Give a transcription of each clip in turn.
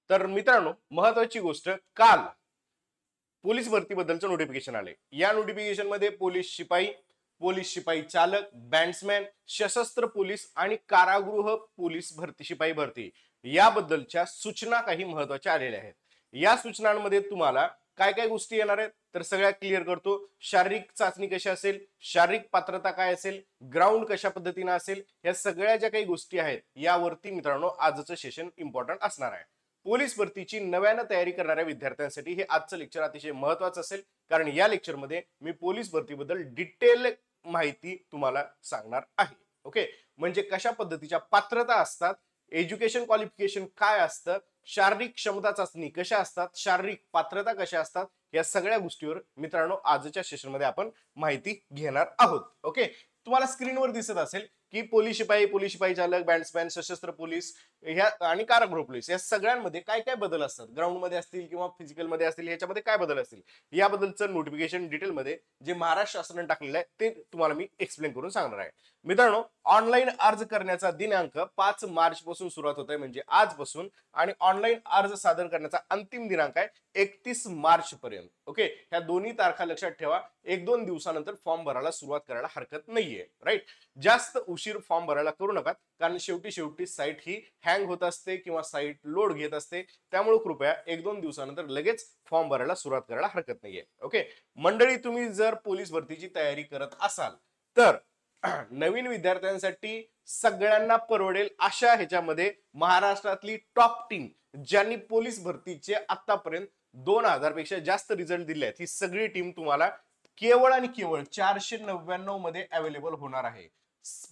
तर मित्रांनो, महत्वाची गोष्ट, काल पोलीस भरतीबद्दलचं नोटिफिकेशन आले. या नोटिफिकेशन मध्ये पोलीस शिपाई चालक, बँड्समॅन, सशस्त्र पोलीस आणि कारागृह पोलीस भरती, शिपाई भरती याबद्दलच्या सूचना काही महत्वाच्या आलेल्या आहेत. या सूचनांमध्ये तुम्हाला काय काय गोष्टी येणार आहेत तर सगळ्या क्लिअर करतो. शारीरिक चाचणी कशी असेल, शारीरिक पात्रता काय असेल, ग्राउंड कशा पद्धतीने असेल, या सगळ्या ज्या काही गोष्टी आहेत यावरती मित्रांनो आजचं सेशन इम्पॉर्टंट असणार आहे. पोलीस भरतीची नव्यानं तयारी करणाऱ्या विद्यार्थ्यांसाठी हे आजचं लेक्चर अतिशय महत्वाचं असेल, कारण या लेक्चरमध्ये मी पोलीस भरतीबद्दल डिटेल माहिती तुम्हाला सांगणार आहे. ओके, म्हणजे कशा पद्धतीच्या पात्रता असतात, एज्युकेशन क्वालिफिकेशन काय असतं, शारीरिक क्षमता चाचणी कशा असतात, शारीरिक पात्रता कशा असतात, या सगळ्या गोष्टीवर मित्रांनो आजच्या सेशनमध्ये आपण माहिती घेणार आहोत. ओके, तुम्हाला स्क्रीनवर दिसत असेल की पोलीस शिपाई चालक, बँड्समॅन, सशस्त्र पोलीस ह्या आणि कारागृह पोलीस या सगळ्यांमध्ये काय काय बदल असतात, ग्राउंड मध्ये असतील किंवा फिजिकल मध्ये असतील, याच्यामध्ये काय बदल असतील याबद्दलचं नोटिफिकेशन डिटेलमध्ये जे महाराष्ट्र शासनाने टाकलेलं आहे ते तुम्हाला मी एक्सप्लेन करून सांगणार आहे. मित्रांनो, ऑनलाईन अर्ज करण्याचा दिनांक 5 मार्च पासून सुरुवात होत आहे, म्हणजे आजपासून, आणि ऑनलाईन अर्ज सादर करण्याचा अंतिम दिनांक आहे 31 मार्च पर्यंत. ओके, ह्या दोन्ही तारखा लक्षात ठेवा. 1-2 दिवसानंतर फॉर्म भरायला सुरुवात करायला हरकत नाहीये. राईट, जास्त उशीर फॉर्म भरायला करू नका, कारण शेवटी साईट ही हँग होत असते किंवा साईट लोड घेत असते. त्यामुळे कृपया 1-2 दिवसानंतर लगेच फॉर्म भरायला सुरुवात करायला हरकत नाहीये. ओके मंडळी, तुम्ही जर पोलीस भरतीची तयारी करत असाल तर नवीन विद्यार्थ्यांसाठी सगळ्यांना परवडेल अशा ह्याच्यामध्ये महाराष्ट्रातली टॉप टीम, ज्यांनी पोलीस भरतीचे आतापर्यंत 2000 पेक्षा जास्त रिझल्ट दिले आहेत, ही सगळी टीम तुम्हाला केवळ आणि केवळ 499 मध्ये अवेलेबल होणार आहे.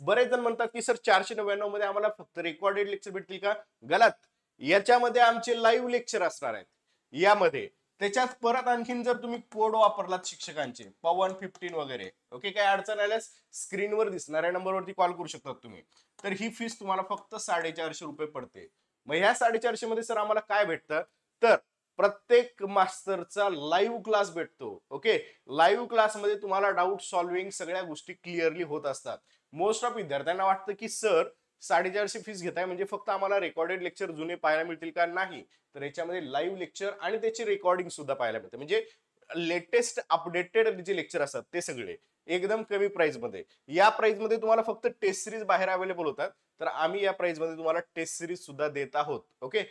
बरेच जण म्हणतात की सर 499 मध्ये आम्हाला फक्त रेकॉर्डेड लेक्चर भेटतील का? गलत. याच्यामध्ये आमचे लाईव्ह लेक्चर असणार आहेत. यामध्ये त्याच्यात परत आणखीन जर तुम्ही कोड वापरलात शिक्षकांचे, पवन 15 वगैरे, ओके, काय अडचण आल्यास स्क्रीनवर दिसणाऱ्या नंबरवरती कॉल करू शकतात तुम्ही. तर ही फीस तुम्हाला फक्त 450 रुपये पडते. मग ह्या 450 मध्ये सर आम्हाला काय भेटतं, तर प्रत्येक मास्टरचा लाईव्ह क्लास भेटतो. ओके, लाईव्ह क्लासमध्ये तुम्हाला डाऊट सॉल्व्हिंग सगळ्या गोष्टी क्लिअरली होत असतात. मोस्ट ऑफ विद्यार्थ्यांना वाटतं की सर 450 फीस घेताय म्हणजे फक्त आम्हाला रेकॉर्डेड लेक्चर जुने पाहायला मिळतील का? नाही, तर याच्यामध्ये लाईव्ह लेक्चर आणि त्याची रेकॉर्डिंग सुद्धा पाहायला मिळते. म्हणजे लेटेस्ट अपडेटेड जे लेक्चर असतात ते सगळे एकदम कमी प्राइस मध्ये. या प्राइस मध्ये तुम्हाला फक्त टेस्ट सिरीज बाहेर अवेलेबल होतात, तर आम्ही या प्राइस मध्ये तुम्हाला टेस्ट सिरीज सुद्धा देत आहोत. ओके,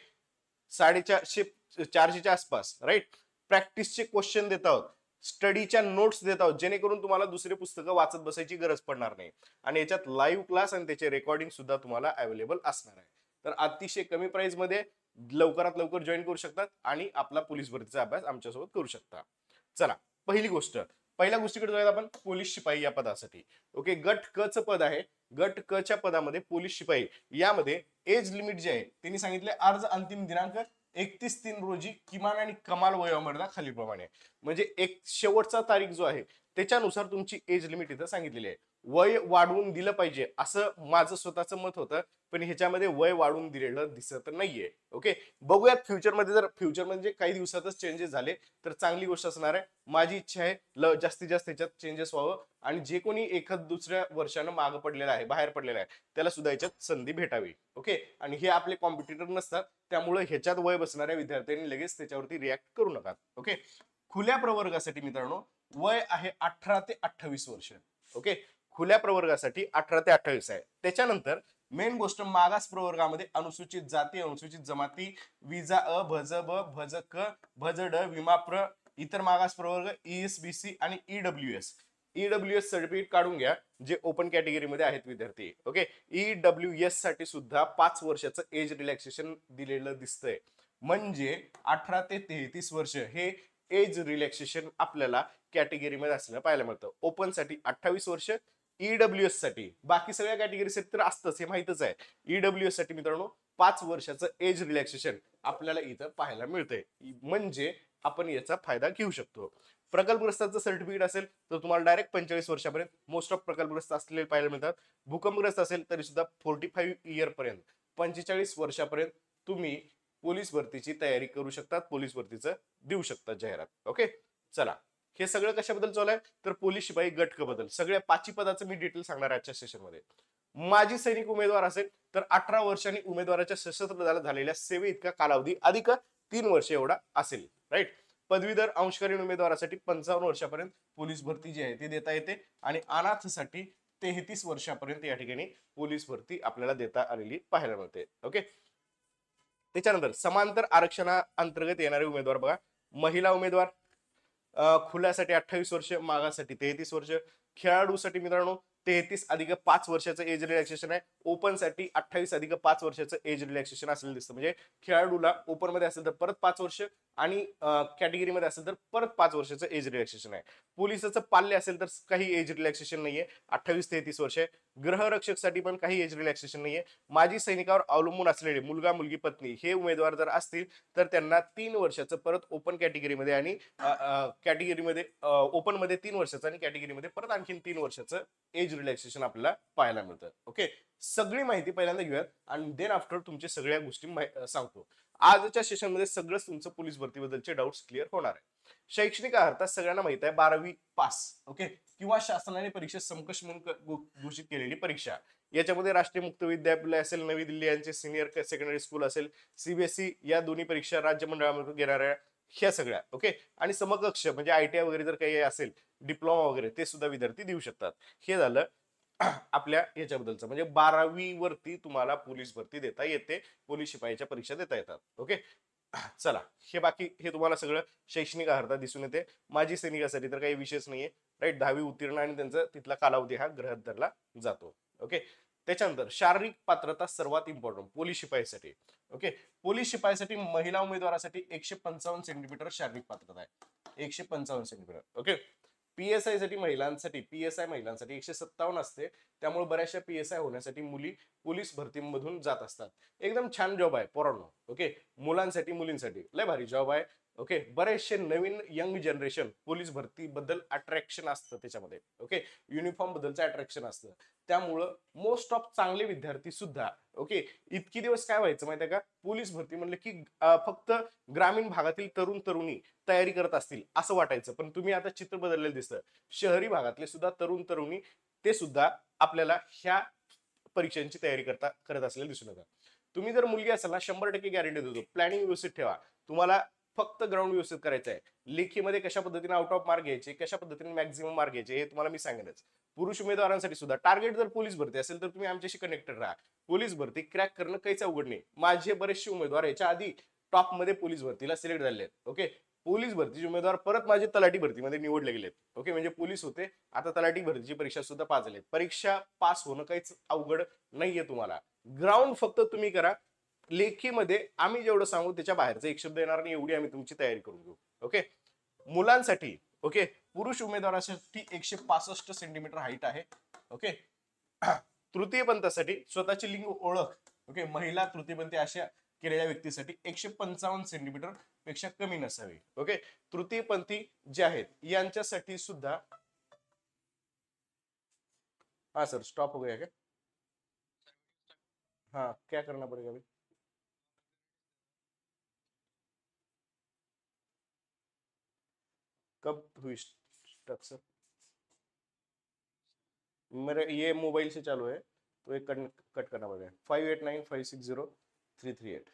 450-400च्या आसपास. राईट, प्रॅक्टिसचे क्वेश्चन देत आहोत, स्टडीच्या नोट्स देत आहोत, जेणेकरून तुम्हाला दुसरे पुस्तकं वाचत बसायची गरज पडणार नाही. आणि याच्यात लाईव्ह क्लास आणि त्याचे रेकॉर्डिंग सुद्धा तुम्हाला अवेलेबल असणार आहे. तर अतिशय कमी प्राइस मध्ये लवकरात लवकर जॉईन करू शकतात आणि आपला पोलीस भरतीचा अभ्यास आमच्यासोबत करू शकता. चला, पहिल्या गोष्टीकडे जाऊया आपण. पोलीस शिपाई या पदासाठी, ओके, गट क च पद आहे. गट क च्या पदामध्ये पोलीस शिपाई यामध्ये एज लिमिट जे आहे त्यांनी सांगितले अर्ज अंतिम दिनांक 31/3 रोजी, किमान आणि कमाल वयोमर्यादा खालीलप्रमाणे. म्हणजे एक शेवटचा तारीख जो आहे त्याच्यानुसार तुमची एज लिमिट इथं सांगितलेली आहे. वय वाढवून दिलं पाहिजे असं माझं स्वतःचं मत होतं, पण ह्याच्यामध्ये वय वाढवून दिलेलं दिसत नाहीये. ओके, बघूयात फ्युचरमध्ये, जर फ्युचरमध्ये काही दिवसातच चेंजेस झाले तर चांगली गोष्ट असणार आहे. माझी इच्छा आहे जास्तीत जास्त ह्याच्यात चेंजेस व्हावं, आणि जे कोणी एखाद दुसऱ्या वर्षानं मागं पडलेलं आहे, बाहेर पडलेलं आहे, त्याला सुद्धा याच्यात संधी भेटावी. ओके, आणि हे आपले कॉम्पिटिटर नसतात, त्यामुळे ह्याच्यात वय बसणाऱ्या विद्यार्थ्यांनी लगेच त्याच्यावरती रिॲक्ट करू नका. ओके, खुल्या प्रवर्गासाठी मित्रांनो वय आहे 18 ते 28 वर्ष. ओके, खुल्या प्रवर्गासाठी 18 ते 28 आहे. त्याच्यानंतर मेन गोष्ट, मागास प्रवर्गामध्ये अनुसूचित जाती, अनुसूचित जमाती, विजा अ, भज ब, भज क, भज ड, विमाप्र, इतर मागास प्रवर्ग, ESBC आणि EWS सर्टिफिकेट काढून घ्या जे ओपन कॅटेगरीमध्ये आहेत विद्यार्थी. ओके, EWS साठी सुद्धा 5 वर्षाचं एज रिलॅक्सेशन दिलेलं दिसतंय. म्हणजे 18 ते 33 वर्ष हे एज रिलॅक्सेशन आपल्याला कॅटेगरीमध्ये असलेलं पाहायला मिळतं. ओपन साठी 28 वर्ष, EWS साठी, बाकी सगळ्या कॅटेगरीसाठी तर असतंच, हे माहितच आहे. EWS साठी मित्रांनो 5 वर्षाचं एज रिलॅक्सेशन आपल्याला इथं पाहायला मिळतंय, म्हणजे आपण याचा फायदा घेऊ शकतो. प्रकल्पग्रस्ताचं सर्टिफिकेट असेल तर तुम्हाला डायरेक्ट 45 वर्षापर्यंत मोस्ट ऑफ प्रकल्पग्रस्त असलेले पाहायला मिळतात. भूकंपग्रस्त असेल तरी सुद्धा 45 इयर पर्यंत, 45 वर्षापर्यंत तुम्ही पोलीस भरतीची तयारी करू शकतात, पोलीस भरतीचं देऊ शकतात जाहिरात. ओके, चला, हे सगळं कशाबद्दल चालू आहे तर पोलीस शिपाई गट क बद्दल सगळ्या 5 पदाचं मी डिटेल सांगणार आजच्या सेशन मध्ये. माजी सैनिक उमेदवार असेल तर 18 वर्षांनी उमेदवाराच्या सशस्त्र दलात झालेल्या सेवे इतका कालावधी अधिक 3 वर्ष एवढा असेल. राईट. पदवीधर अंशकालीन उमेदवारासाठी 55 वर्षापर्यंत पोलीस भरती जी आहे ती देता येते आणि अनाथसाठी 33 वर्षापर्यंत या ठिकाणी पोलीस भरती आपल्याला देता आलेली पाहायला मिळते. ओके. त्याच्यानंतर समांतर आरक्षणाअंतर्गत येणारे उमेदवार बघा. महिला उमेदवार खुल्यासाठी 28 वर्ष, मागासाठी 33 वर्ष, खेळाडूसाठी मित्रांनो 33 अधिक 5 वर्षाचं एज रिलॅक्सेशन आहे. ओपन साठी 28 अधिक 5 वर्षाचं एज रिलॅक्सेशन असलेलं दिसतं. म्हणजे खेळाडूला ओपन मध्ये असेल तर परत 5 वर्ष आणि कॅटेगरीमध्ये असेल तर परत 5 वर्षाचं एज रिलॅक्सेशन आहे. पोलिसाचं पाल्य असेल तर काही एज रिलॅक्सेशन नाहीये, 28 ते 33 वर्ष आहे. गृहरक्षकसाठी पण काही एज रिलॅक्सेशन नाहीये. माजी सैनिकावर अवलंबून असलेले मुलगा, मुलगी, पत्नी हे उमेदवार जर असतील तर त्यांना 3 वर्षाचं परत ओपन कॅटेगरीमध्ये आणि कॅटेगरीमध्ये ओपन मध्ये 3 वर्षाचं आणि कॅटेगरीमध्ये परत आणखीन 3 वर्षाचं एज रिलॅक्सेशन आपल्याला पाहायला मिळतं. ओके. सगळी माहिती पहिल्यांदा घेऊयात आणि देन आफ्टर तुमच्या सगळ्या गोष्टी सांगतो. आजच्या सेशनमध्ये सगळंच तुमचं पोलीस भरतीबद्दलचे डाऊट्स क्लिअर होणार आहे. शैक्षणिक अर्हता सगळ्यांना माहित आहे 12वी पास. ओके. किंवा शासनाने परीक्षा समकक्ष म्हणून घोषित केलेली परीक्षा. याच्यामध्ये राष्ट्रीय मुक्त विद्यापीठ असेल, नवी दिल्ली यांचे सिनियर सेकंडरी स्कूल असेल, सीबीएसई या दोन्ही परीक्षा राज्य मंडळामधून घेणाऱ्या ह्या सगळ्या. ओके. आणि समकक्ष म्हणजे आयटीआय वगैरे जर काही असेल, डिप्लोमा वगैरे ते सुद्धा विद्यार्थी देऊ शकतात. हे झालं आपल्या याच्याबद्दलचं. म्हणजे 12वी वरती तुम्हाला पोलीस भरती देता येते, पोलीस शिपाईच्या परीक्षा देता येतात. ओके. चला, हे बाकी हे तुम्हाला सगळं शैक्षणिक अर्हता दिसून येते. माजी सैनिकासाठी तर काही विशेष नाहीये. राईट. 10वी उत्तीर्ण आणि त्यांचा तिथला कालावधी हा गृहीत धरला जातो. ओके. त्याच्यानंतर शारीरिक पात्रता सर्वात इम्पॉर्टंट पोलीस शिपाईसाठी. ओके. पोलीस शिपाईसाठी महिला उमेदवारासाठी 155 सेंटीमीटर शारीरिक पात्रता आहे. 155 सेंटीमीटर. ओके. पीएसआय साठी महिलांसाठी 157 असते. त्यामुळे बऱ्याचशा पीएसआय होण्यासाठी मुली पोलीस भरतीमधून जात असतात. एकदम छान जॉब आहे पोरांनो. ओके. मुलांसाठी मुलींसाठी लय भारी जॉब आहे. ओके. बरेचसे नवीन यंग जनरेशन पोलीस भरती बद्दल अट्रॅक्शन असतं त्याच्यामध्ये. ओके. युनिफॉर्म बद्दलचं अट्रॅक्शन असतं. त्यामुळं मोस्ट ऑफ चांगले विद्यार्थी सुद्धा ओके इतकी दिवस काय व्हायचं माहिती आहे का, पोलीस भरती म्हणलं की फक्त ग्रामीण भागातील तरुण तरुणी तयारी करत असतील असं वाटायचं. पण तुम्ही आता चित्र बदललेलं दिसतं. शहरी भागातले सुद्धा तरुण तरुणी ते सुद्धा आपल्याला ह्या परीक्षांची तयारी करत असलेले दिसून येतात. तुम्ही जर मुलगी असाल ना 100% गॅरंटी देतो, प्लॅनिंग व्यवस्थित ठेवा. तुम्हाला फक्त ग्राउंड व्यवस्थित करायचं आहे. लेखीमध्ये कशा पद्धतीने आउट ऑफ मार्क घ्यायचे, कशा पद्धतीने मॅक्झिमम मार्क घ्यायचे हे तुम्हाला मी सांगेनच. पुरुष उमेदवारांसाठी सुद्धा टार्गेट जर पोलीस भरती असेल तर तुम्ही आमच्याशी कनेक्टेड राहा. पोलीस भरती क्रॅक करणं काहीच अवघड नाही. माझे बरेचसे उमेदवार याच्या आधी टॉप मध्ये पोलीस भरतीला सिलेक्ट झाले आहेत. ओके. पोलीस भरतीचे उमेदवार परत माझे तलाठी भरतीमध्ये निवडले गेलेत. ओके. म्हणजे पोलीस होते, आता तलाठी भरतीची परीक्षा सुद्धा पास झाली. परीक्षा पास होणं काहीच अवघड नाहीये तुम्हाला. ग्राउंड फक्त तुम्ही करा. लेखीमध्ये आम्ही जेवढं सांगू त्याच्या बाहेरचा एक शब्द येणार नाही एवढी आम्ही तुमची तयारी करून घेऊ. ओके. मुलांसाठी ओके पुरुष उमेदवारासाठी 165 सेंटीमीटर हाईट आहे. ओके. तृतीयपंथासाठी स्वतःची लिंग ओळख ओके महिला तृतीयपंथी अशा केलेल्या व्यक्तीसाठी 155 सेंटीमीटर पेक्षा कमी नसावी. ओके. तृतीयपंथी जे आहेत यांच्यासाठी सुद्धा हा सर स्टॉप हो गया क्या? हाँ क्या करना पड़ेगा अभी? कब हुई स्टक सर? मेरे ये मोबाइल से चालू है तो एक कट करना पड़ेगा. 589560 338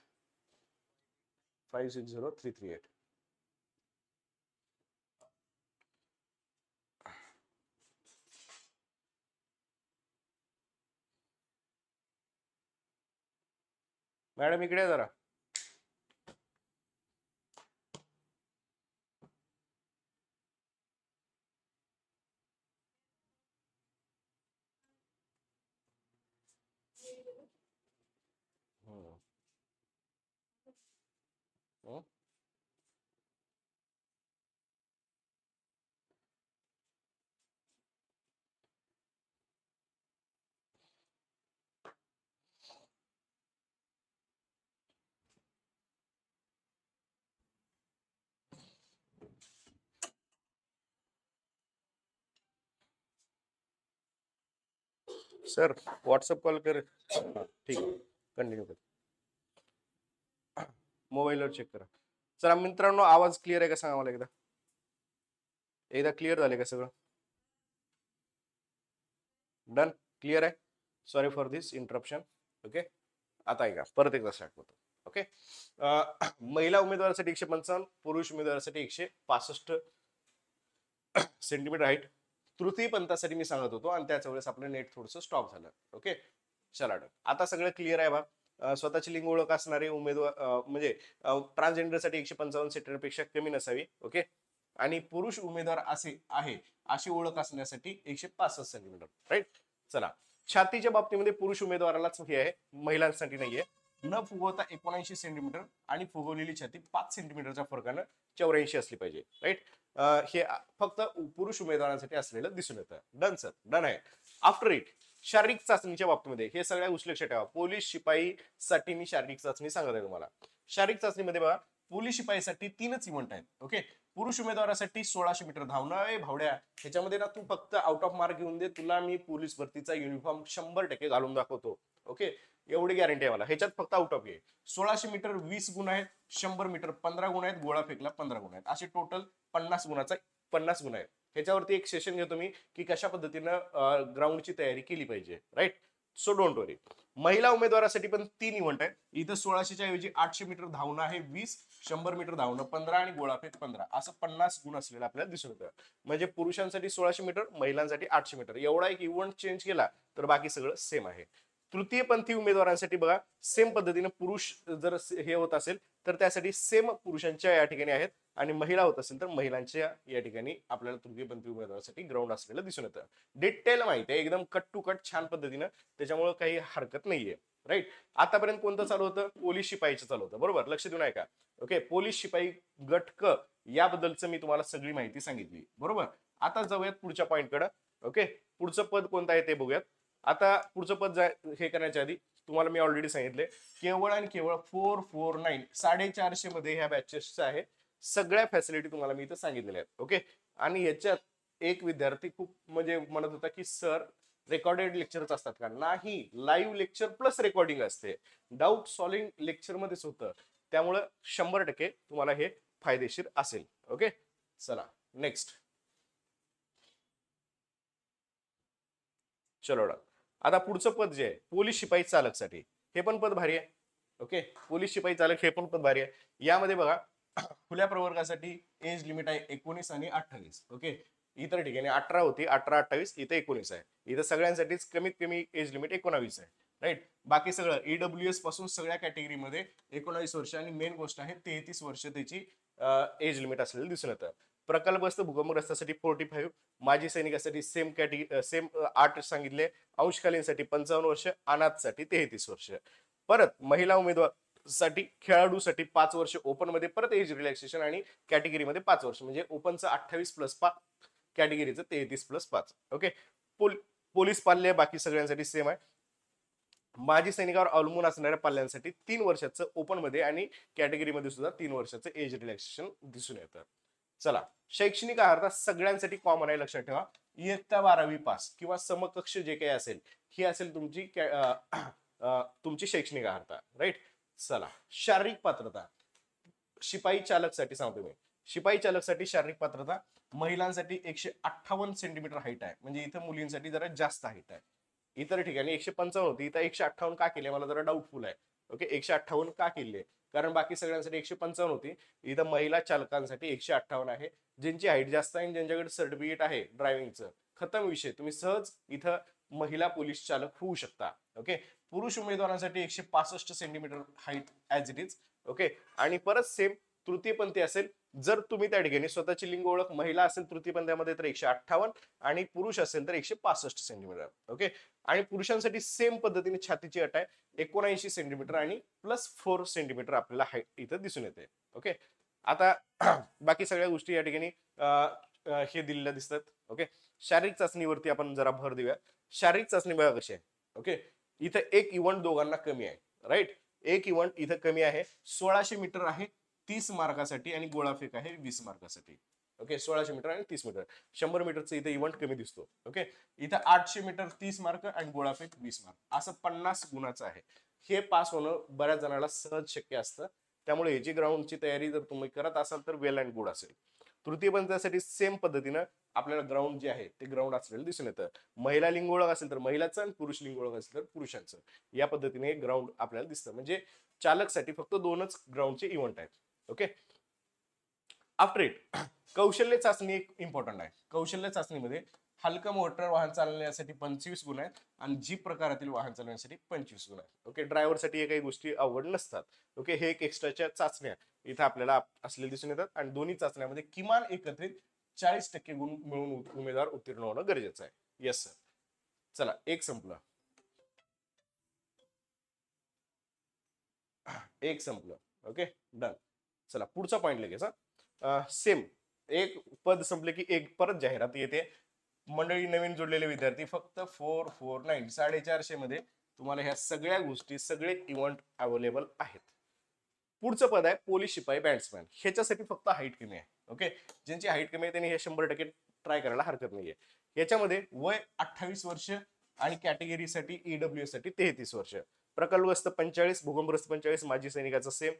560 338. मॅडम इकडे या जरा. सर व्हॉट्सअप कॉल कर. ठीक आहे कंटिन्यू कर. मोबाईलवर चेक करा. चला मित्रांनो आवाज क्लिअर आहे का सांगा मला एकदा. एकदा क्लिअर झाले का सगळं? डन क्लिअर आहे. Sorry for this interruption. Okay, आता ऐका परत एकदा स्टार्ट करतो. ओके, महिला उमेदवारासाठी 155, पुरुष उमेदवारासाठी 165 सेंटीमीटर हाईट. तृतीय पंथासाठी मी सांगत होतो आणि त्याच वेळेस आपलं नेट थोडंसं स्टॉप झालं. ओके, चला डन. आता सगळं क्लिअर आहे बा. स्वतःची लिंग ओळख असणारे उमेदवार म्हणजे ट्रान्सजेंडरसाठी 155 सेंटीमीटर पेक्षा कमी नसावी. ओके, आणि पुरुष उमेदवार असे आहे अशी ओळख असण्यासाठी 165 सेंटीमीटर. राईट. चला, छातीच्या बाबतीमध्ये पुरुष उमेदवारालाच हे आहे, महिलांसाठी नाहीये. न फुगवता 79 सेंटीमीटर आणि फुगवलेली छाती 5 सेंटीमीटरच्या फरकानं 84 असली पाहिजे. राईट. हे फक्त पुरुष उमेदवारांसाठी असलेलं दिसून येतं. डन सर, डन आहे. आफ्टर इट, शारीरिक चाचणीच्या बाबतीमध्ये हे सगळ्या गोष्टी लक्षात ठेवा. पोलीस शिपाई साठी मी शारीरिक चाचणी सांगत आहे तुम्हाला. शारीरिक चाचणीमध्ये बघा, पोलीस शिपाईसाठी 3च इव्हेंट आहेत. ओके, पुरुष उमेदवारासाठी 1600 मीटर धावणं. ए भावड्या, ह्याच्यामध्ये ना तू फक्त आउट ऑफ मार्क घेऊन दे, तुला मी पोलीस भरतीचा युनिफॉर्म 100% घालून दाखवतो. ओके, एवढी गॅरंटी आहे मला. ह्याच्यात फक्त आउट ऑफ घे. 1600 मीटर 20 गुण आहेत, 100 मीटर 15 गुण आहेत, गोळा फेकला 15 गुण आहेत, असे टोटल 50 गुण आहेत. ह्याच्यावरती एक सेशन घेतो मी की कशा पद्धतीनं ग्राउंडची तयारी केली पाहिजे. राईट. सो डोंट वरी. महिला उमेदवारासाठी पण 3 इव्हेंट आहेत. इथं 1600च्या ऐवजी 800 मीटर धावणं आहे 20, 100 मीटर धावणं 15 आणि गोळाफेक 15, असं 50 गुण असलेलं आपल्याला दिसून येतं. म्हणजे पुरुषांसाठी 1600 मीटर, महिलांसाठी 800 मीटर, एवढा एक इव्हेंट चेंज केला तर बाकी सगळं सेम आहे. तृतीयपंथी उमेदवारांसाठी बघा, सेम पद्धतीने पुरुष जर हे होत असेल तर त्यासाठी सेम पुरुषांच्या या ठिकाणी आहेत आणि महिला होत असेल तर महिलांच्या या ठिकाणी आपल्याला तृतीयपंथी उमेदवारासाठी ग्राउंड असलेलं दिसून येतं. डिटेल माहिती आहे, एकदम कट टू कट छान पद्धतीनं, त्याच्यामुळे काही हरकत नाहीये. राईट. आतापर्यंत कोणतं चालू होतं? पोलीस शिपाईचं चालू होतं, बरोबर. लक्ष देऊन ऐका. ओके, पोलीस शिपाई गट क याबद्दलचं मी तुम्हाला सगळी माहिती सांगितली, बरोबर. आता जाऊयात पुढच्या पॉईंटकडे. ओके, पुढचं पद कोणतं आहे ते बघूयात. आता पुढचं पद हे करण्याच्या आधी तुम्हाला मी ऑलरेडी सांगितले, केवळ आणि केवळ 449 450 मध्ये ह्या बॅचेसचं आहे. सगळ्या फॅसिलिटी तुम्हाला मी इथं सांगितलेल्या आहेत. ओके, आणि याच्यात एक विद्यार्थी खूप म्हणजे म्हणत होता की सर रेकॉर्डेड लेक्चरच असतात का? नाही, लाईव्ह लेक्चर प्लस रेकॉर्डिंग असते. डाऊट सॉल्विंग लेक्चर मध्येच होतं, त्यामुळं 100% तुम्हाला हे फायदेशीर असेल. ओके, चला नेक्स्ट. चलो, आता पुढचं पद जे आहे पोलीस शिपाई चालकसाठी, हे पण पद भारी आहे. ओके, पोलीस शिपाई चालक हे पण पद भारी आहे. यामध्ये बघा, खुल्या प्रवर्गासाठी एज लिमिट आहे 19 आणि 28. ओके, इतर ठिकाणी 18 होती, 18 28, इथे 19 आहे. इथं सगळ्यांसाठीच कमीत कमी एज लिमिट 19 आहे. राईट. बाकी सगळं ईडब्ल्यूएस पासून सगळ्या कॅटेगरीमध्ये 19 वर्ष आणि मेन गोष्ट आहे 33 वर्ष त्याची एज लिमिट असलेलं दिसून येतं. प्रकल्पग्रस्त भूकंपग्रस्तासाठी 45, माजी सैनिकासाठी सेम कॅटेगरी सेम 8 सांगितले, अंशकालीनसाठी 55 वर्ष, अनाथसाठी 33 वर्ष. परत महिला उमेदवार साठी खेळाडूसाठी 5 वर्ष ओपन मध्ये, परत एज रिलॅक्सेशन आणि कॅटेगरीमध्ये 5 वर्ष, म्हणजे ओपनचं 28+5, कॅटेगरीचं 33+5. ओके, पोलीस पाल्य बाकी सगळ्यांसाठी सेम आहे. माजी सैनिकावर अवलंबून असणाऱ्या पाल्यांसाठी 3 वर्षाचं ओपन मध्ये आणि कॅटेगरीमध्ये सुद्धा 3 वर्षाचं एज रिलॅक्सेशन दिसून येतं. चला, शैक्षणिक अर्हता सगळ्यांसाठी कॉमन आहे, लक्षात ठेवा. इयत्ता 12वी पास किंवा समकक्ष जे काही असेल ही असेल तुमची शैक्षणिक अर्हता. राईट. चला, शारीरिक पात्रता शिपाई चालकसाठी सांगतो मी. शिपाई चालकसाठी शारीरिक पात्रता महिलांसाठी 158 सेंटीमीटर हाईट आहे, म्हणजे इथं मुलींसाठी जरा जास्त हाईट आहे. इतर ठिकाणी 155 होती, इथं 158 का केली मला जरा डाऊटफुल आहे. ओके, 158 का केली? कारण बाकी सगळ्यांसाठी 155 होती, इथं महिला चालकांसाठी 158 आहे. ज्यांची हाईट जास्त आहे, ज्यांच्याकडे सर्टिफिकेट आहे ड्रायव्हिंगचं, खतम विषय, तुम्ही सहज इथं महिला पोलीस चालक होऊ शकता. ओके, पुरुष उमेदवारांसाठी 165 centimetre height as it is. Okay, आणि परत सेम तृतीयपंथी असेल, जर तुम्ही त्या ठिकाणी स्वतःची लिंग ओळख महिला असेल तृतीयपंथीमध्ये तर 158 आणि पुरुष असेल तर 165 सेंटीमीटर. ओके, आणि पुरुषांसाठी सेम पद्धतीने छातीची अट आहे 79 सेंटीमीटर आणि +4 सेंटीमीटर आपल्याला हाईट इथं दिसून येते. ओके, आता बाकी सगळ्या गोष्टी या ठिकाणी हे दिलेल्या दिसतात. ओके, शारीरिक चाचणीवरती आपण जरा भर देऊया. शारीरिक चाचणी बघा कशी आहे. ओके, इथं एक इव्हेंट दोघांना कमी आहे. राईट, एक इव्हेंट इथं कमी आहे. 1600 मीटर आहे 30 मार्कासाठी आणि गोळाफेक आहे 20 मार्कासाठी. ओके, 1600 मीटर आणि 30 मीटर, 100 मीटरचं इथं इव्हेंट कमी दिसतो. ओके, इथं 800 मीटर 30 मार्क आणि गोळाफेक 20 मार्क, असं 50 गुणाचं आहे. हे पास होणं बऱ्याच जणांना सहज शक्य असतं, त्यामुळे याची ग्राउंडची तयारी जर तुम्ही करत असाल तर वेल अँड गुड असेल. तृतीयपंथीसाठी सेम पद्धतीनं आपल्याला ग्राउंड जे आहे ते ग्राउंड असलेलं दिसून येतं. महिला लिंग ओळख असेल तर महिलाचं आणि पुरुष लिंग ओळख असेल तर पुरुषांचं, या पद्धतीने ग्राउंड आपल्याला दिसतं. म्हणजे चालकसाठी फक्त 2च ग्राउंडचे इव्हेंट आहेत. ओके. आफ्टर इट कौशल्य चाचणी एक इम्पॉर्टंट आहे. कौशल्य चाचणीमध्ये हलकं मोटर वाहन चालवण्यासाठी 25 गुण आहेत आणि जीप प्रकारातील वाहन चालवण्यासाठी 25 गुण आहेत. ओके. ड्रायव्हरसाठी हे काही गोष्टी अवघड नसतात. ओके. हे एक एक्स्ट्राच्या चाचण्या इथं आपल्याला असलेले दिसून येतात आणि दोन्ही चाचण्यामध्ये किमान एकत्रित 40% गुण मिळून उमेदवार उत्तीर्ण होणं गरजेचं आहे. Yes sir. चला, एक संपलं. एक संपलं. Okay, done. चला, पुढचा पॉइंट लगेच. सेम एक पद संपले की एक परत जाहिरात येते. मंडळी, नवीन जोडलेले विद्यार्थी फक्त 449 450 मध्ये तुम्हाला ह्या सगळ्या गोष्टी, सगळे इव्हेंट अवेलेबल आहेत. पुढचं पद आहे पोलीस शिपाई बॅट्समॅन. ह्याच्यासाठी फक्त हाईट कमी आहे. ओके. ज्यांची हाईट कमी आहे त्यांनी हे 100% ट्राय करायला हरकत नाहीये. याच्यामध्ये वय 28 वर्ष आणि कॅटेगरीसाठी ईडब्ल्यूएस साठी 33 वर्ष. प्रकल्पग्रस्त 45, भूकंपग्रस्त 45, माजी सैनिकाचं सेम,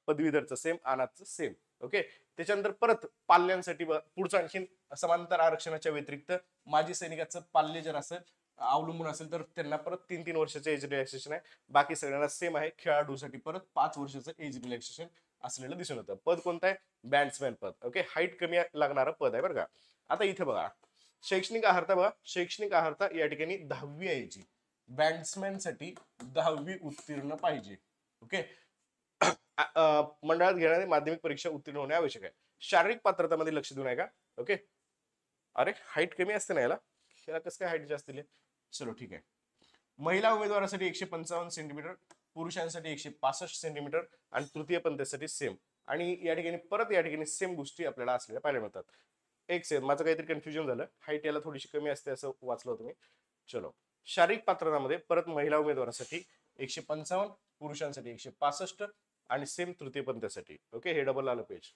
पदवीधरचं सेम, अनाथचं सेम. ओके. त्याच्यानंतर परत पाल्यांसाठी पुढचं आणखीन समांतर आरक्षणाच्या व्यतिरिक्त माजी सैनिकाचं पाल्य जर असेल अवलंबून असेल तर त्यांना परत 3 वर्षाचं एज रिलॅक्सेशन आहे. बाकी सगळ्यांना सेम आहे. खेळाडूसाठी परत 5 वर्षाचं एज रिलॅक्सेशन असलेलं दिसून येतं. पद कोणतं आहे? बॅट्समॅन पद. ओके. हाईट कमी लागणारं पद आहे बरं का. आता इथे बघा, शैक्षणिक अर्हता बघा. शैक्षणिक अर्हता या ठिकाणी 10वी आहे याची. बॅट्समॅन साठी 10वी उत्तीर्ण पाहिजे. ओके. मंडळात घेणारे माध्यमिक परीक्षा उत्तीर्ण होणे आवश्यक आहे. शारीरिक पात्रतामध्ये लक्ष देऊ नये का? ओके. अरे, हाईट कमी असते ना याला कसं काय हाईट जास्त दिली? चलो ठीक आहे. महिला उमेदवारासाठी 155 सेंटीमीटर, पुरुषांसाठी 165 सेंटीमीटर आणि तृतीय पंथीसाठी सेम. आणि या ठिकाणी सेम गोष्टी आपल्याला असलेल्या पाहायला मिळतात. एक सेम, माझं काहीतरी कन्फ्युजन झालं. हाईट याला थोडीशी कमी असते असं वाचलं होतं मी. चलो, शारीरिक पात्रतामध्ये परत महिला उमेदवारासाठी 155, पुरुषांसाठी 165 आणि सेम तृतीय पंथीसाठी. ओके. हे डबल आलं पेज.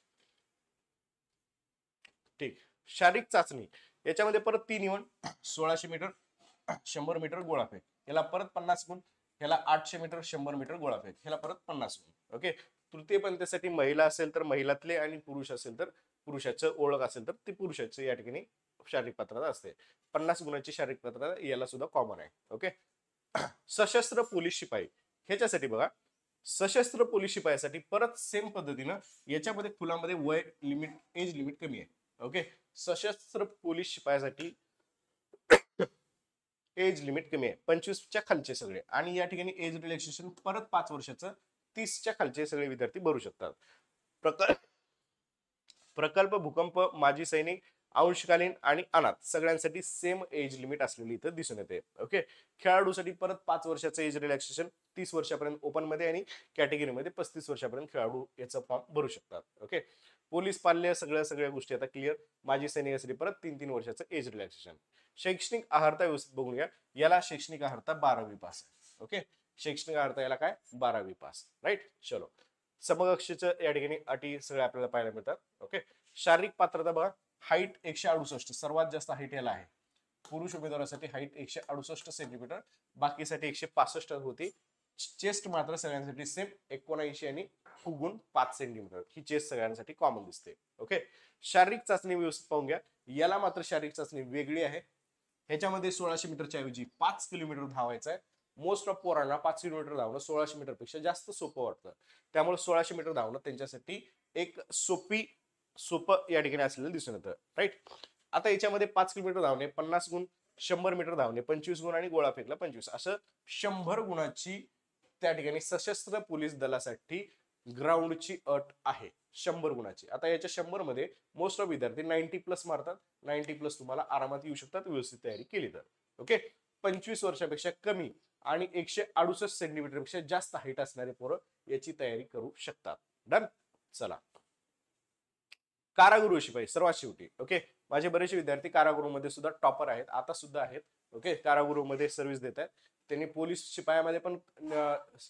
ठीक. शारीरिक चाचणी याच्यामध्ये परत 3 इव्हेंट, 1600 मीटर, 100 मीटर गोळाफेक, याला परत 50 गुण, याला 800 मीटर, 100 मीटर गोळाफेक, याला परत 50 गुण. ओके. तृतीय पंथीसाठी महिला असेल तर महिलातले आणि पुरुष असेल तर पुरुषाचं ओळख असेल तर ते पुरुषाचं या ठिकाणी शारीरिक पात्रता असते. 50 गुणांची शारीरिक पात्रता याला सुद्धा कॉमन आहे. ओके. सशस्त्र पोलीस शिपाई ह्याच्यासाठी बघा, सशस्त्र पोलीस शिपायासाठी परत सेम पद्धतीनं याच्यामध्ये फुलामध्ये वय लिमिट, एज लिमिट कमी आहे. ओके. सशस्त्र पोलीस शिपायासाठी एज लिमिट कमी आहे, 25च्या खालचे सगळे. आणि या ठिकाणी एज रिलॅक्सेशन परत 5 वर्षाचं 30च्या खालचे सगळे विद्यार्थी भरू शकतात. प्रकल्प, भूकंप, माजी सैनिक, अंशकालीन आणि अनाथ सगळ्यांसाठी सेम एज लिमिट असलेली इथं दिसून येते. ओके. खेळाडूसाठी परत 5 वर्षाचं एज रिलॅक्सेशन, 30 वर्षापर्यंत ओपन मध्ये आणि कॅटेगरीमध्ये 35 वर्षापर्यंत खेळाडू याचा फॉर्म भरू शकतात. ओके. पोलीस पाल्य सगळ्या गोष्टी आता क्लिअर. माजी सैनिकासाठी परत 3 वर्षाचं एज रिलॅक्सेशन. शैक्षणिक अर्हता व्यवस्थित बघून घ्या. याला शैक्षणिक अर्हता 12वी पास आहे. ओके. शैक्षणिक अर्हता याला काय? 12वी पास. राईट. चलो, समकक्षेचं या ठिकाणी अटी सगळ्या आपल्याला पाहायला मिळतात. ओके. शारीरिक पात्रता बघा, हाईट 168, सर्वात जास्त हाईट याला आहे. पुरुष उमेदवारासाठी हाईट 168 सेंटीमीटर, बाकीसाठी 165 होती. चेस्ट मात्र सगळ्यांसाठी सेम 79 आणि फुगून 5 सेंटीमीटर ही चेस्ट सगळ्यांसाठी कॉमन दिसते. ओके. शारीरिक चाचणी व्यवस्थित पाहून घ्या. याला मात्र शारीरिक चाचणी वेगळी आहे. ह्याच्यामध्ये 1600 मीटरच्या ऐवजी 5 किलोमीटर धावायचं आहे. मोस्ट ऑफ पोरांना 5 किलोमीटर धावणं 1600 मीटर पेक्षा जास्त सोपं वाटतं. त्यामुळे 1600 मीटर धावणं त्यांच्यासाठी एक सोपं या ठिकाणी असलेलं दिसून येतं. राईट. आता याच्यामध्ये 5 किलोमीटर धावणे 50 गुण, 100 मीटर धावणे 25 गुण आणि गोळा फेकला 25, असं 100 गुणाची त्या ठिकाणी सशस्त्र पोलीस दलासाठी ग्राउंडची अट आहे 100 गुणाची. आता याच्या 100 मध्ये मोस्ट ऑफ विद्यार्थी 90+ मारतात. 90+ तुम्हाला आरामात येऊ शकतात व्यवस्थित तयारी केली तर. ओके. 25 वर्षापेक्षा कमी आणि 168 सेंटीमीटर पेक्षा जास्त हाईट असणारे पोरं याची तयारी करू शकतात. डन. चला, कारागृह शिपाई सर्वात शेवटी. ओके. माझे बरेचसे विद्यार्थी कारागृहामध्ये सुद्धा टॉपर आहेत, आता सुद्धा आहेत. ओके. कारागृहामध्ये सर्व्हिस देत आहेत. त्यांनी पोलीस शिपायामध्ये पण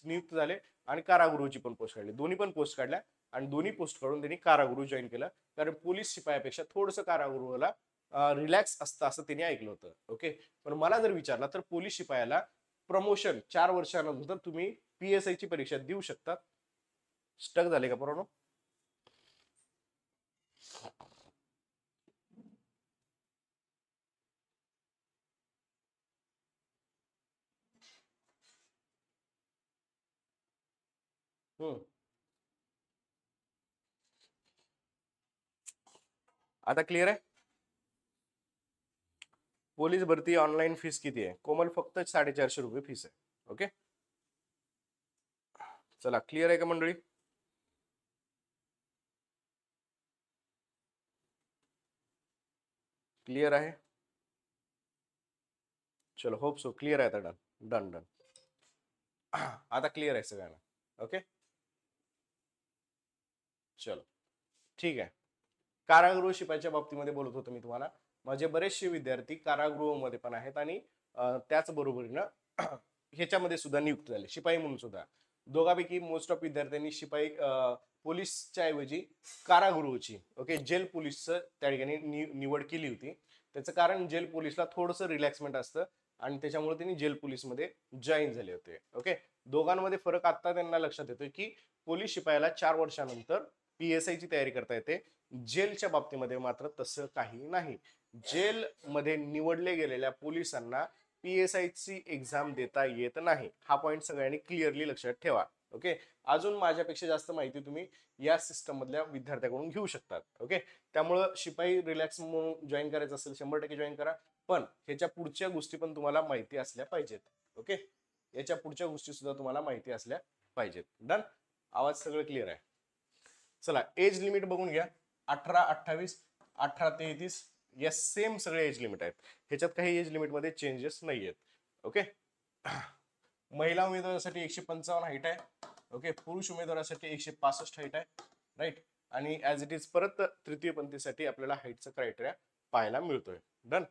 नियुक्त झाले आणि कारागृहाची पण पोस्ट काढली. दोन्ही पण पोस्ट काढल्या आणि दोन्ही पोस्ट काढून त्यांनी कारागृह जॉईन केलं. कारण पोलीस शिपायापेक्षा थोडंसं कारागृहाला रिलॅक्स असतं असं त्यांनी ऐकलं होतं. ओके. पण मला जर विचारला तर पोलीस शिपायाला प्रमोशन 4 वर्षानंतर तुम्ही PSI ची परीक्षा देऊ शकता. स्टक झाले का पोरांनो? हम्म. आता क्लिअर आहे. पोलीस भरती ऑनलाईन फीस किती आहे कोमल? फक्त 450 रुपये फीस आहे. ओके, चला क्लिअर आहे का मंडळी? क्लिअर आहे? चलो होप सो क्लिअर आहे. आता डन डन डन. आता क्लिअर आहे सगळ्यांना? ओके चलो ठीक आहे. कारागृह शिपाईच्या बाबतीमध्ये बोलत होतो मी तुम्हाला. माझे बरेचसे विद्यार्थी कारागृहामध्ये पण आहेत आणि त्याचबरोबरीनं ह्याच्यामध्ये सुद्धा नियुक्त झाले शिपाई म्हणून सुद्धा. दोघांपैकी मोस्ट ऑफ विद्यार्थ्यांनी शिपाई पोलीसच्या ऐवजी कारागृहाची ओके जेल पोलीसचं त्या ठिकाणी निवड केली होती. त्याचं कारण जेल पोलीसला थोडंसं रिलॅक्समेंट असतं आणि त्याच्यामुळे त्यांनी जेल पोलीसमध्ये जॉईन झाले होते. ओके, दोघांमध्ये फरक आता त्यांना लक्षात येतोय की पोलीस शिपायाला 4 वर्षानंतर PSI ची तयारी करता येते. जेलच्या बाबतीमध्ये मात्र तसं काही नाही. जेल मध्ये निवडले गेलेल्या पोलिसांना PSI ची एक्झाम देता येत नाही. हा पॉईंट सगळ्यांनी क्लिअरली लक्षात ठेवा. ओके, अजून माझ्यापेक्षा जास्त माहिती तुम्ही या सिस्टम मधल्या विद्यार्थ्याकडून घेऊ शकतात. ओके, त्यामुळं शिपाई रिलॅक्स म्हणून जॉईन करायचं असेल 100% जॉईन करा. पण ह्याच्या पुढच्या गोष्टी पण तुम्हाला माहिती असल्या पाहिजेत. ओके, याच्या पुढच्या गोष्टी सुद्धा तुम्हाला माहिती असल्या पाहिजेत. डन, आवाज सगळं क्लिअर आहे? चला एज लिमिट बघून घ्या. 18, 28, 18, 33 या सेम सगळे एज लिमिट आहेत. ह्याच्यात काही एज लिमिट मध्ये चेंजेस नाही आहेत. ओके, महिला उमेदवारासाठी 155 हाईट आहे. ओके, पुरुष उमेदवारासाठी 165 हाईट आहे. राईट, आणि ऍज इट इज परत तृतीय पंथीसाठी आपल्याला हाईटचा क्रायटेरिया पाहायला मिळतोय. डन.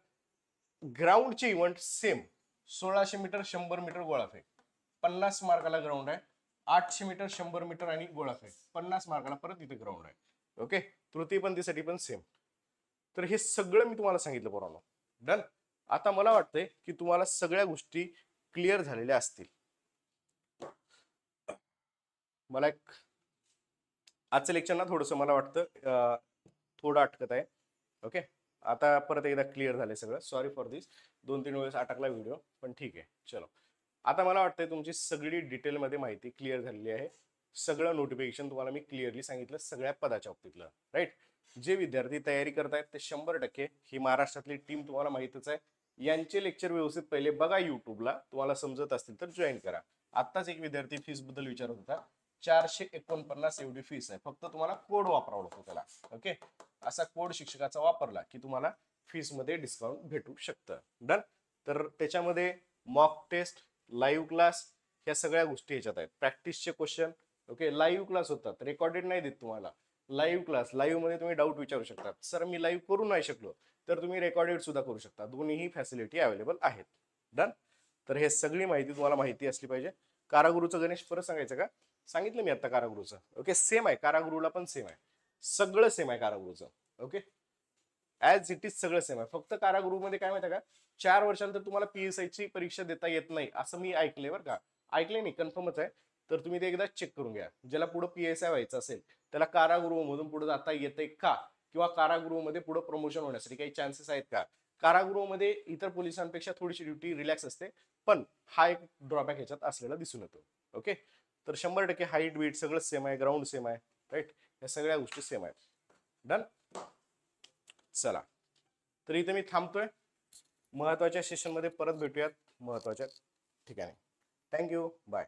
ग्राउंडचे इव्हेंट सेम 1600 मीटर 100 मीटर गोळाफेक 50 मार्काला ग्राउंड आहे. 800 मीटर 100 मीटर आणि गोळाफेक 50 मार्काला परत इथे ग्राउंड आहे. ओके, तृतीयपंथीसाठी पण सेम. तर हे सगळं मी तुम्हाला सांगितलं पोरांनो. डन. आता मला वाटतंय की तुम्हाला सगळ्या गोष्टी क्लिअर झालेल्या असतील. मला एक आजचं लेक्चर ना थोडंसं मला वाटतं थोडं अटकत आहे. ओके, आता परत एकदा क्लिअर झालंय सगळं. सॉरी फॉर दिस, 2-3 वेळेस अटकला व्हिडिओ, पण ठीक आहे. चलो, आता मला वाटतंय तुमची सगळी डिटेलमध्ये माहिती क्लिअर झालेली आहे. सगळं नोटिफिकेशन तुम्हाला मी क्लिअरली सांगितलं सगळ्या पदाच्या बाबतीतलं. राईट, जे विद्यार्थी तयारी करतायत ते 100% ही महाराष्ट्रातली टीम तुम्हाला माहितच आहे. यांचे लेक्चर व्यवस्थित पहिले बघा युट्यूबला, तुम्हाला समजत असतील तर जॉईन करा. आत्ताच एक विद्यार्थी फीस बद्दल विचारत होता. 449 एवढी फीस आहे. फक्त तुम्हाला कोड वापरावा लागतो त्याला. ओके, असा कोड शिक्षकाचा वापरला की तुम्हाला फीस मध्ये डिस्काउंट भेटू शकतं. डन. तर त्याच्यामध्ये मॉक टेस्ट, लाईव्ह क्लास ह्या सगळ्या गोष्टी ह्याच्यात आहेत. प्रॅक्टिसचे क्वेश्चन. ओके, लाईव्ह क्लास होतात, रेकॉर्डेड नाही देत तुम्हाला. लाईव्ह क्लास, लाईव्ह मध्ये तुम्ही डाऊट विचारू शकता. सर मी लाईव्ह करू नाही शकलो तर तुम्ही रेकॉर्डेड सुद्धा करू शकता. दोन्हीही फॅसिलिटी अवेलेबल आहेत. डन. तर हे सगळी माहिती तुम्हाला माहिती असली पाहिजे. कारागुरूचं गणेश परत सांगायचं का? सांगितलं मी आता कारागृहचं. ओके, सेम आहे, कारागृहला पण सेम आहे, सगळं सेम आहे कारागृहचं. ओके, ऍज इट इज सगळं सेम आहे. फक्त कारागृहमध्ये काय माहिती का, 4 वर्षानंतर तुम्हाला PSI ची परीक्षा देता येत नाही असं मी ऐकलंय बरं का. ऐकलंय नाही, कन्फर्मच आहे. तर तुम्ही ते एकदा चेक करून घ्या. ज्याला पुढे PSI व्हायचं असेल त्याला कारागृहमधून पुढे जाता येतंय का, किंवा कारागृहमध्ये पुढे प्रमोशन होण्यासाठी काही चान्सेस आहेत का. कारागृहमध्ये इतर पोलिसांपेक्षा थोडीशी ड्युटी रिलॅक्स असते, पण हा एक ड्रॉबॅक ह्याच्यात असलेला दिसून येतो. ओके, तर 100% हाईट बीट सगळं सेम आहे, ग्राउंड सेम आहे. राईट, या सगळ्या गोष्टी सेम आहेत. डन. चला, तर इथे मी थांबतोय. महत्वाच्या सेशनमध्ये परत भेटूयात महत्वाच्या ठिकाणी. Thank you, bye.